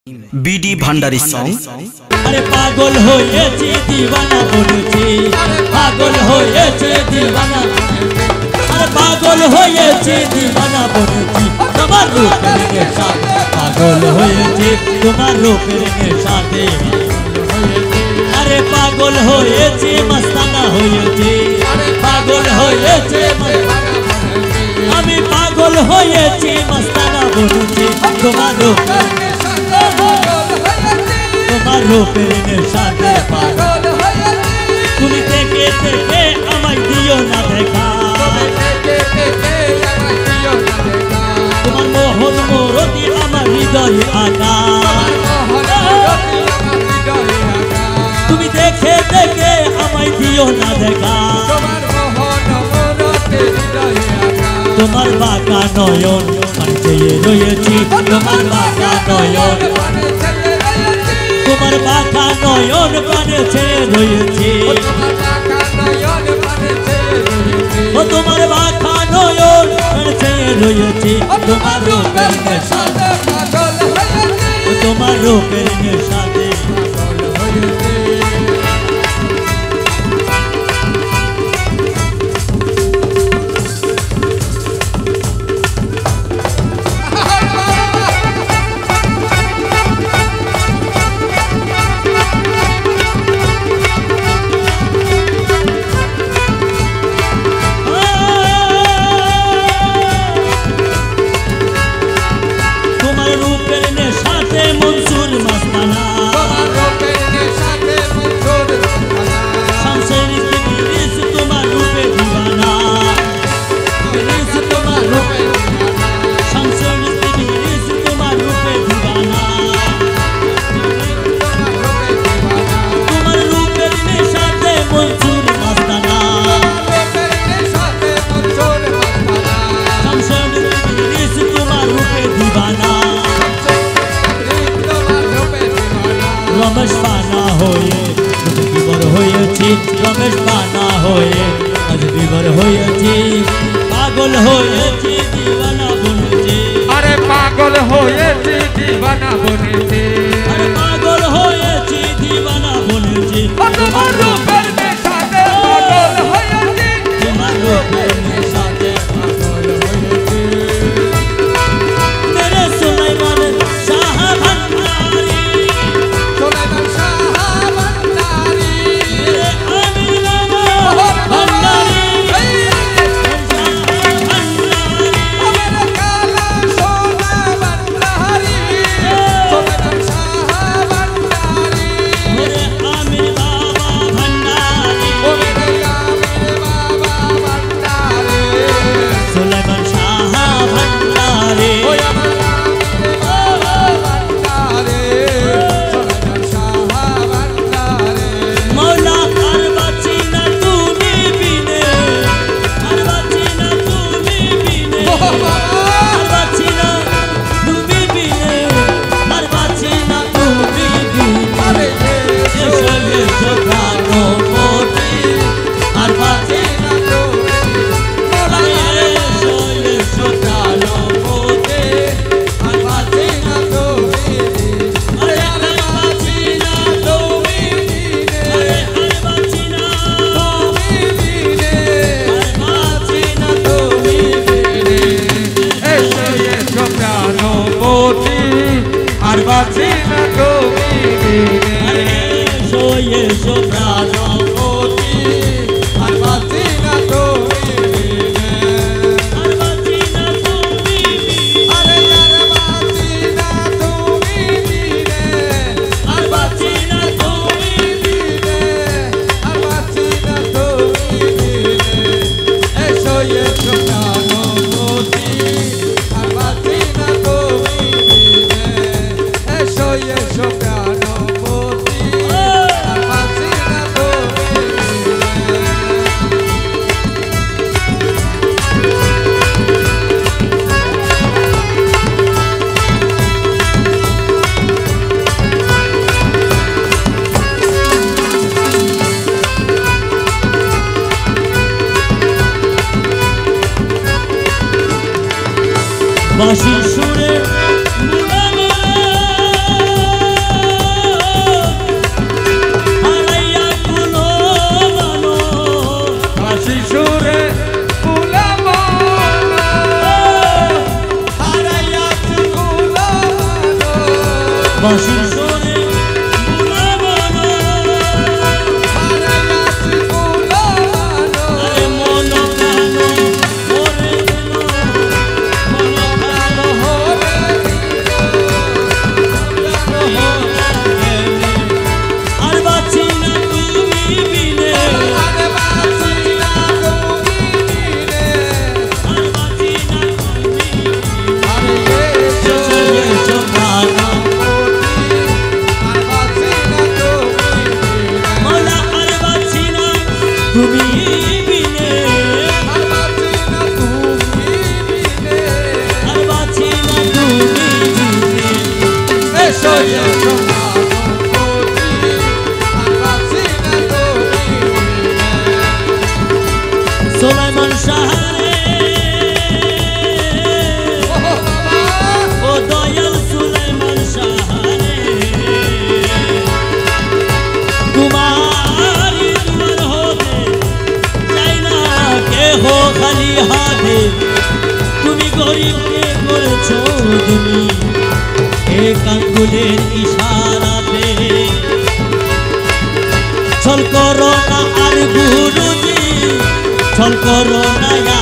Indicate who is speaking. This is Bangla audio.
Speaker 1: बीडी भांडारी सॉन्ग।
Speaker 2: अरे पागल होयेছি दीवाना বলেছি, पागल होयेছি दीवाना, अरे पागल होयेছি दीवाना বলেছি তোমার রূপের নেশাতে, पागल होयेছি তোমার রূপের নেশাতে, अरे पागल होयेছি मस्ताना होयेছি, पागल होयेছি আমি পাগল হয়েছি मस्ताना বলেছি তোমার রূপের তোমার রূপের নেশাতে পাগল হয়েছি। তুমি থেকে থেকে আমায় দিও না দেখা, তোমার মোহন মোরতি আমার হৃদয়ে আঁকা, তুমি দেখে দেখে আমায় দিও না দেখা, তোমার বাঁকা নয়ন মানে চেয়ে রয়েছি, তোমার বাঁকা নয়ন, তোমার বাঁকা নয়ন পানে ছেড়ে রয়েছি, ও তোমার বাঁকা নয়ন পানে ছেড়ে রয়েছি, তোমার রূপের নেশাতে পাগল হয়েছি, তোমার রূপের নেশাতে পাগল হয়েছি। रमेश पाना होये विवर होयेছি, रमेश पाना होये आज विवर होयेছি, पागल होयेছি दीवाना बनेছি,
Speaker 3: अरे पागल होयेছি दीवाना बनेছি,
Speaker 2: अरे पागल होयेছি दीवाना बनेছি,
Speaker 3: তোমার রূপের নেশাতে পাগল হয়েছি,
Speaker 2: তোমার রূপের নেশাতে পাগল হয়েছি। मेरे सुलेमान शाह भंडारी,
Speaker 3: সুলেমান শাহ ভন্ডারী,
Speaker 2: मेरे अमीर भंडारी,
Speaker 3: मेरे काला सोना भंडारी, सुलेमान शाह भंडारी,
Speaker 2: मेरे आमिर बाबा भंडारी,
Speaker 3: ओ मेरे आमिर बाबा भंडारी,
Speaker 2: सुलेमान शाह भंडारी,
Speaker 3: ओ हमारा आमिर बाबा भंडारी, सुलेमान शाह भंडारी।
Speaker 2: मौला আর বাঁচি না তুমি বিনে, আর বাঁচি না তুমি বিনে, আর বাঁচি না তুমি বিনে, আর বাঁচি না তুমি বিনে, এসো এসো প্রাণো মোটি, আর বাঁচি না তুমি, এসো এসো প্রাণো মোটি, আর বাঁচি না তুমি, আরে আর বাঁচি না তুমি, আরে আর বাঁচি না তুমি বিনে, আর বাঁচি না তুমি বিনে,
Speaker 3: এসো এসো প্রাণপতি, আর বাঁচি না তুমি বিনে।
Speaker 2: আরে এসো এসো প্রাণপতি,
Speaker 3: আর বাঁচি না তুমি বিনে।
Speaker 2: আর বাঁচি না তুমি বিনে,
Speaker 3: আরে আর বাঁচি না তুমি বিনে।
Speaker 2: আর বাঁচি না তুমি
Speaker 3: বিনে। আর বাঁচি না তুমি বিনে। এসো এসো প্রাণপতি, আর বাঁচি না তুমি বিনে। এসো এসো প্রাণপতি, আর বাঁচি না তুমি বিনে।
Speaker 2: বাঁশির সুরে মুড়া বাঁশির সুরে বুলাবো না। আরে মন প্রাণ ভরে দিল, মন প্রাণ আর বাঁচি না তুমি বিনে, আর বাঁচি না তুমি এসো মাগো মোলা, আর বাঁচি না তুমি বিনে, আর বাঁচি না তুমি বিনে।
Speaker 3: এসো এসো
Speaker 2: সুলাইমান শাহরে ও দয়াল সুলাইমান শাহরে, তোমারি দুয়ার হতে চাই না কেহ খালি হাতে। তুমি গরিবকে করেছো তুমি এক আঙ্গুলের ইশারাতে। ছল করো না আর গুরুজি, ছল করো না।